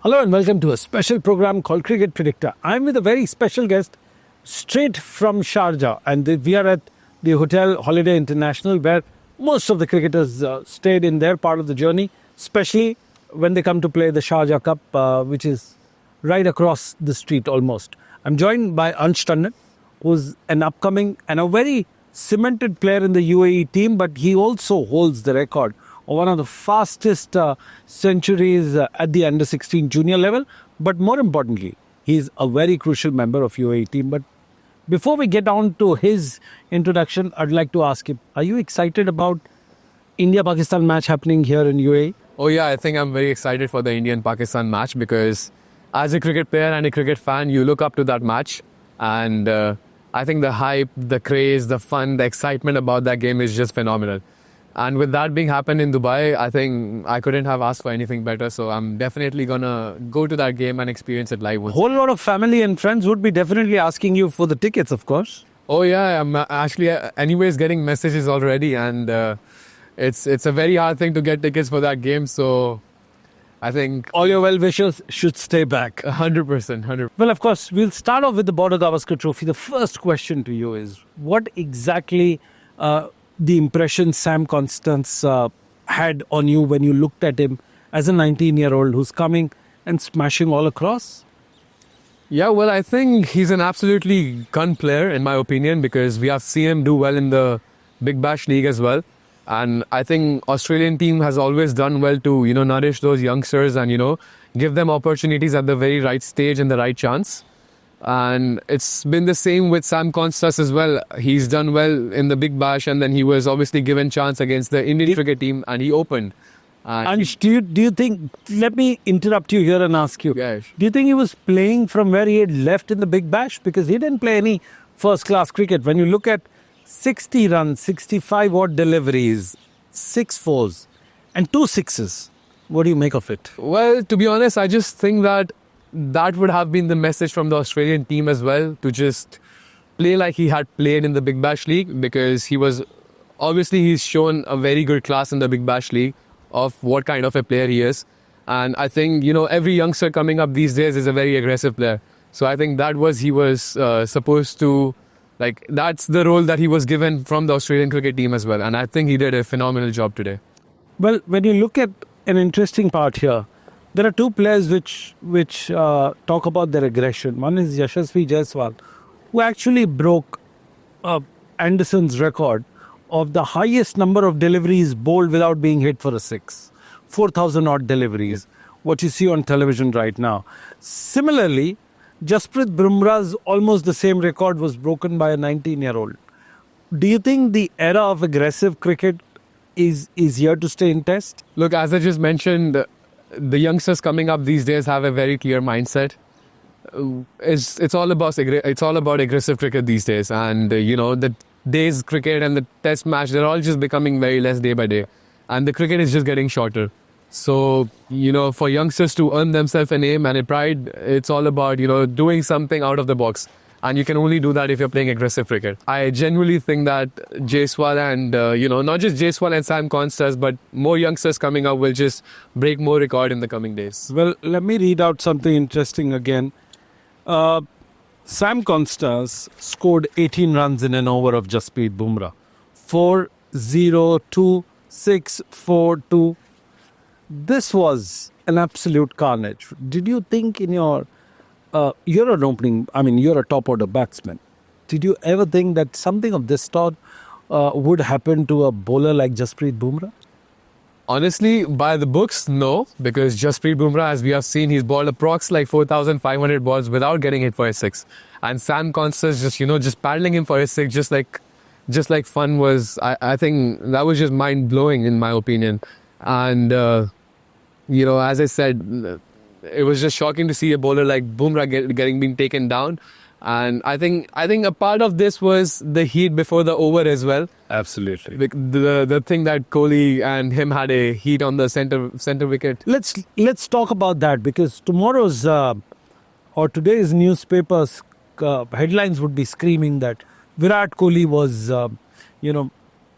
Hello and welcome to a special program called Cricket Predictor. I'm with a very special guest straight from Sharjah, and we are at the Hotel Holiday International where most of the cricketers stayed in their part of the journey, especially when they come to play the Sharjah Cup, which is right across the street almost. I'm joined by Ansh Tandon, who's an upcoming and a very cemented player in the UAE team, but he also holds the record of one of the fastest centuries at the under-16 junior level. But more importantly, he's a very crucial member of UAE team. But before we get on to his introduction, I'd like to ask him, are you excited about India-Pakistan match happening here in UAE? Oh yeah, I think I'm very excited for the Indian-Pakistan match because as a cricket player and a cricket fan, you look up to that match. And I think the hype, the craze, the fun, the excitement about that game is just phenomenal. And with that being happened in Dubai, I think I couldn't have asked for anything better. So I'm definitely going to go to that game and experience it live. A whole lot of family and friends would be definitely asking you for the tickets, of course. Oh yeah, I'm actually anyways getting messages already. And it's a very hard thing to get tickets for that game. So I think all your well-wishers should stay back. 100%, 100%. Well, of course, we'll start off with the Border Gavaskar Trophy. The first question to you is, what exactly the impression Sam Konstas had on you when you looked at him as a 19-year-old who's coming and smashing all across? Yeah, well, I think he's an absolutely gun player, in my opinion, because we have seen him do well in the Big Bash League as well. And I think Australian team has always done well to, nourish those youngsters and, give them opportunities at the very right stage and the right chance. And it's been the same with Sam Konstas as well. He's done well in the Big Bash, and then he was obviously given chance against the Indian cricket team, and he opened. And do you think, let me interrupt you here and ask you, Yes. Do you think he was playing from where he had left in the Big Bash? Because he didn't play any first-class cricket. When you look at 60 runs, 65 odd deliveries, 6 fours, and 2 sixes, what do you make of it? Well, to be honest, I just think that would have been the message from the Australian team as well, to just play like he had played in the Big Bash League, because he's shown a very good class in the Big Bash League of what kind of a player he is. And I think, every youngster coming up these days is a very aggressive player. So I think he was supposed to, that's the role that he was given from the Australian cricket team as well. And I think he did a phenomenal job today. Well, when you look at an interesting part here, there are two players which talk about their aggression. One is Yashasvi Jaiswal, who actually broke Anderson's record of the highest number of deliveries bowled without being hit for a six. 4,000 odd deliveries, what you see on television right now. Similarly, Jasprit Bumrah's almost the same record was broken by a 19-year-old. Do you think the era of aggressive cricket is here to stay in test? Look, as I just mentioned, the youngsters coming up these days have a very clear mindset. It's all about aggressive cricket these days, and the days cricket and the test match, they're all just becoming very less day by day, and the cricket is just getting shorter. So for youngsters to earn themselves a name and a pride, it's all about doing something out of the box, and you can only do that if you're playing aggressive cricket. I genuinely think that Jaiswal and not just Jaiswal and Sam Konstas, but more youngsters coming up will just break more record in the coming days. Well, let me read out something interesting again. Sam Konstas scored 18 runs in an over of Jasprit Bumrah. 4-0-2, 6-4-2. This was an absolute carnage. Did you think in you're a top order batsman. Did you ever think that something of this sort would happen to a bowler like Jasprit Bumrah? Honestly, by the books, no, because Jasprit Bumrah, as we have seen, he's bowled approx 4,500 balls without getting hit for a six. And Sam Konstas just paddling him for a six, just like fun was, I think that was just mind-blowing in my opinion. And, as I said, it was just shocking to see a bowler like Bumrah being taken down. And I think a part of this was the heat before the over as well. Absolutely. The thing that Kohli and him had a heat on the center wicket. Let's talk about that, because tomorrow's or today's newspapers headlines would be screaming that Virat Kohli was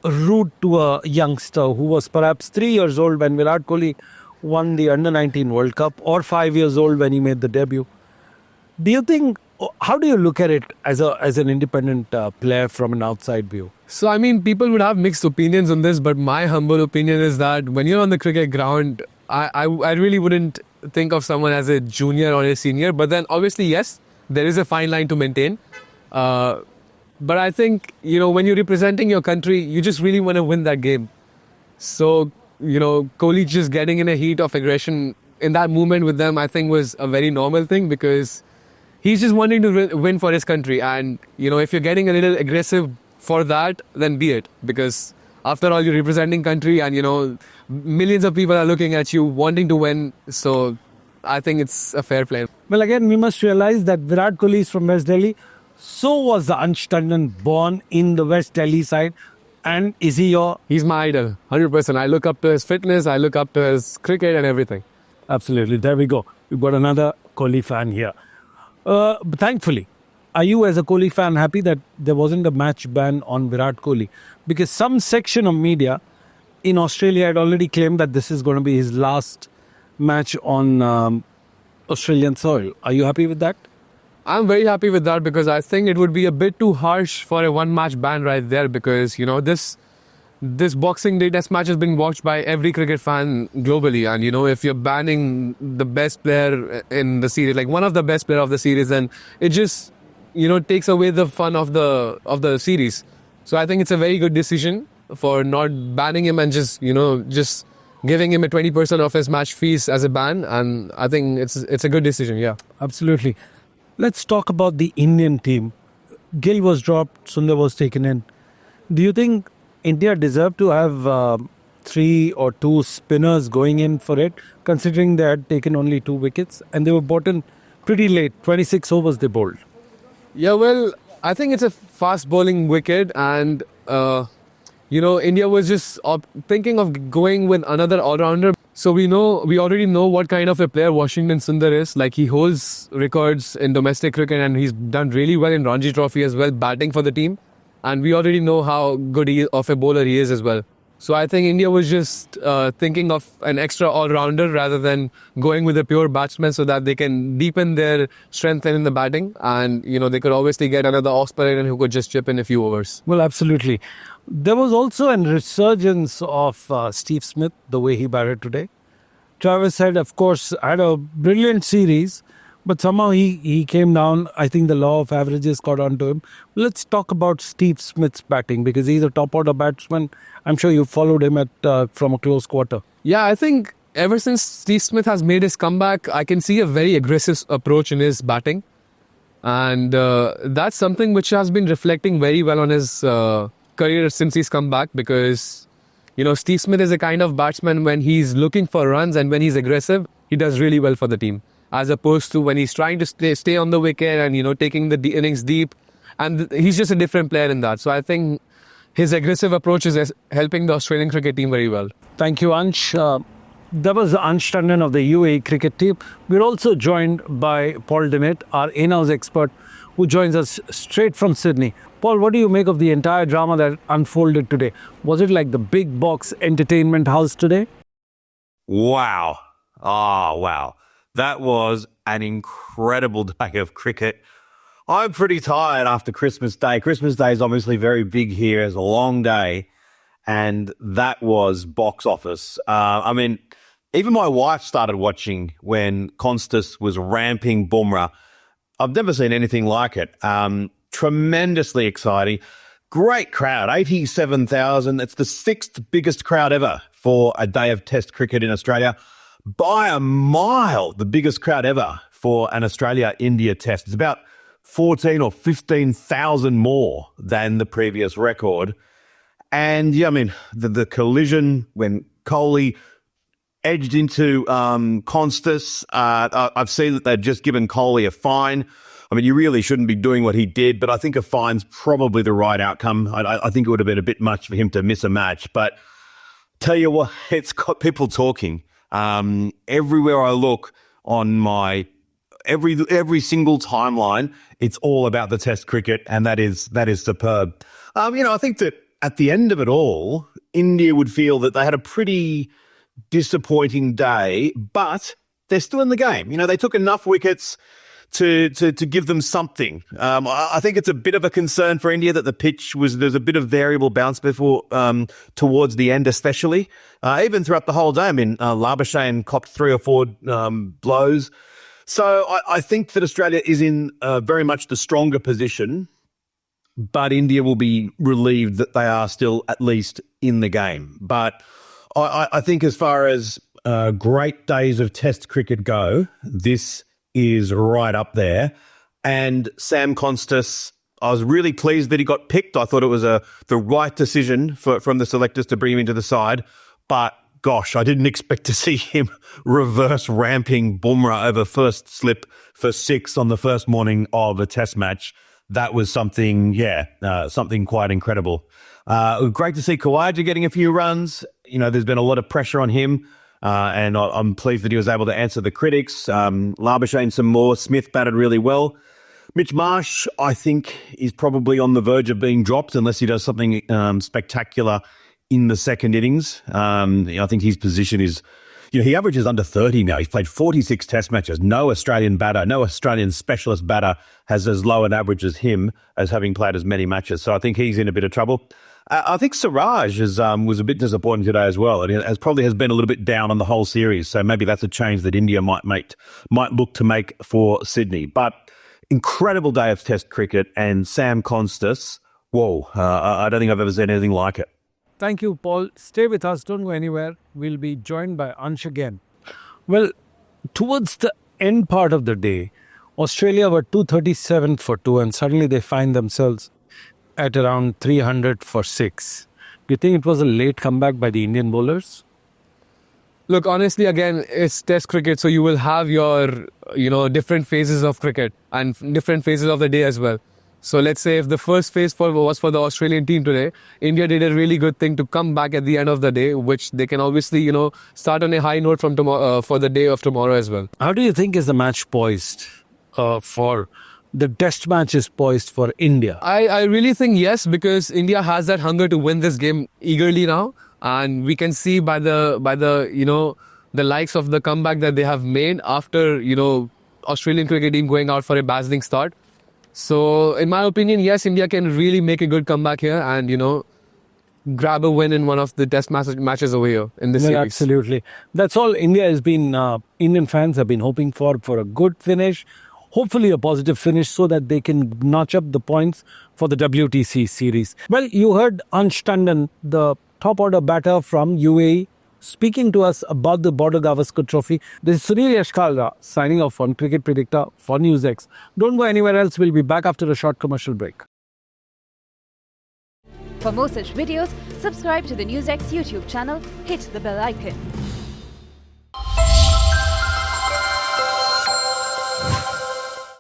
rude to a youngster who was perhaps 3 years old when Virat Kohli won the Under-19 World Cup, or 5 years old when he made the debut. Do you think, how do you look at it as an independent player from an outside view? So, I mean, people would have mixed opinions on this, but my humble opinion is that when you're on the cricket ground, I really wouldn't think of someone as a junior or a senior. But then, obviously, yes, there is a fine line to maintain. But I think, when you're representing your country, you just really want to win that game. So, Kohli just getting in a heat of aggression in that moment with them, I think was a very normal thing because he's just wanting to win for his country. And, if you're getting a little aggressive for that, then be it. Because after all, you're representing country and, millions of people are looking at you wanting to win. So I think it's a fair play. Well, again, we must realize that Virat Kohli is from West Delhi. So was the Ansh Tandon, born in the West Delhi side. And is he He's my idol, 100%. I look up to his fitness, I look up to his cricket and everything. Absolutely. There we go. We've got another Kohli fan here. But thankfully, are you as a Kohli fan happy that there wasn't a match ban on Virat Kohli? Because some section of media in Australia had already claimed that this is going to be his last match on Australian soil. Are you happy with that? I'm very happy with that because I think it would be a bit too harsh for a one-match ban right there because, this Boxing Day test match has been watched by every cricket fan globally. And, if you're banning the best player in the series, like one of the best player of the series, then it just, takes away the fun of the series. So I think it's a very good decision for not banning him and just giving him a 20% of his match fees as a ban. And I think it's a good decision, yeah. Absolutely. Let's talk about the Indian team. Gill was dropped, Sundar was taken in. Do you think India deserved to have 3 or 2 spinners going in for it, considering they had taken only 2 wickets and they were brought in pretty late, 26 overs they bowled? Yeah, well, I think it's a fast bowling wicket and, India was just thinking of going with another all-rounder. So we already know what kind of a player Washington Sundar is. Like he holds records in domestic cricket and he's done really well in Ranji Trophy as well, batting for the team. And we already know how good of a bowler he is as well. So I think India was just thinking of an extra all-rounder rather than going with a pure batsman so that they can deepen their strength in the batting. And, they could obviously get another off-spinner who could just chip in a few overs. Well, absolutely. There was also a resurgence of Steve Smith, the way he batted today. Travis Head, of course, had a brilliant series, but somehow he came down. I think the law of averages got onto him. Let's talk about Steve Smith's batting because he's a top-order batsman. I'm sure you followed him from a close quarter. Yeah, I think ever since Steve Smith has made his comeback, I can see a very aggressive approach in his batting. And that's something which has been reflecting very well on his career since he's come back because, Steve Smith is a kind of batsman when he's looking for runs and when he's aggressive, he does really well for the team. As opposed to when he's trying to stay on the wicket and, taking the innings deep. And he's just a different player in that. So I think his aggressive approach is helping the Australian cricket team very well. Thank you, Ansh. That was Ansh Tandon of the UAE cricket team. We're also joined by Paul Dennett, our in-house expert, who joins us straight from Sydney. Paul, what do you make of the entire drama that unfolded today? Was it like the big box entertainment house today? Wow. Oh, wow. That was an incredible day of cricket. I'm pretty tired after Christmas Day. Christmas Day is obviously very big here. It's a long day. And that was box office. Even my wife started watching when Konstas was ramping Bumrah. I've never seen anything like it. Tremendously exciting. Great crowd, 87,000. It's the 6th biggest crowd ever for a day of Test cricket in Australia. By a mile, the biggest crowd ever for an Australia-India Test. It's about 14 or 15,000 more than the previous record. And, the collision when Kohli edged into Konstas. I've seen that they've just given Kohli a fine. You really shouldn't be doing what he did, but I think a fine's probably the right outcome. I think it would have been a bit much for him to miss a match. But tell you what, it's got people talking. Everywhere I look on my every single timeline, it's all about the Test cricket, and that is superb. I think that at the end of it all, India would feel that they had a pretty disappointing day, but they're still in the game. You know, they took enough wickets to give them something. I think it's a bit of a concern for India that the pitch there's a bit of variable bounce before towards the end, especially even throughout the whole day. I mean, Labuschagne copped 3 or 4 blows. So I think that Australia is in very much the stronger position, but India will be relieved that they are still at least in the game. But I think as far as great days of Test cricket go, this is right up there. And Sam Konstas, I was really pleased that he got picked. I thought it was the right decision from the selectors to bring him into the side. But gosh, I didn't expect to see him reverse ramping Bumrah over first slip for 6 on the first morning of a Test match. That was something, something quite incredible. Great to see Khawaja getting a few runs. You know, there's been a lot of pressure on him. And I'm pleased that he was able to answer the critics. Labuschagne some more. Smith batted really well. Mitch Marsh, I think, is probably on the verge of being dropped unless he does something spectacular in the second innings. I think his position is, he averages under 30 now. He's played 46 Test matches. No Australian specialist batter has as low an average as him as having played as many matches. So I think he's in a bit of trouble. I think Siraj was a bit disappointing today as well. It probably has been a little bit down on the whole series. So maybe that's a change that India might look to make for Sydney. But incredible day of Test cricket, and Sam Konstas, whoa, I don't think I've ever seen anything like it. Thank you, Paul. Stay with us. Don't go anywhere. We'll be joined by Ansh again. Well, towards the end part of the day, Australia were 237 for 2, and suddenly they find themselves at around 300 for 6. Do you think it was a late comeback by the Indian bowlers? Look, honestly, again, it's Test cricket, so you will have your, different phases of cricket and different phases of the day as well. So let's say if the first phase was for the Australian team today, India did a really good thing to come back at the end of the day, which they can obviously, start on a high note from tomorrow for the day of tomorrow as well. How do you think is the match poised for the Test match is poised for India? I really think yes, because India has that hunger to win this game eagerly now, and we can see by the the likes of the comeback that they have made after Australian cricket team going out for a dazzling start. So in my opinion, yes, India can really make a good comeback here and grab a win in one of the Test matches over here in this series. Absolutely, that's all India has been. Indian fans have been hoping for a good finish. Hopefully a positive finish so that they can notch up the points for the WTC series. Well, you heard Ansh Tandon, the top order batter from UAE, speaking to us about the Border Gavaskar Trophy. This is Sunil Yashkalra signing off on Cricket Predictor for NewsX. Don't go anywhere else. We'll be back after a short commercial break. For more such videos, subscribe to the NewsX YouTube channel, hit the bell icon.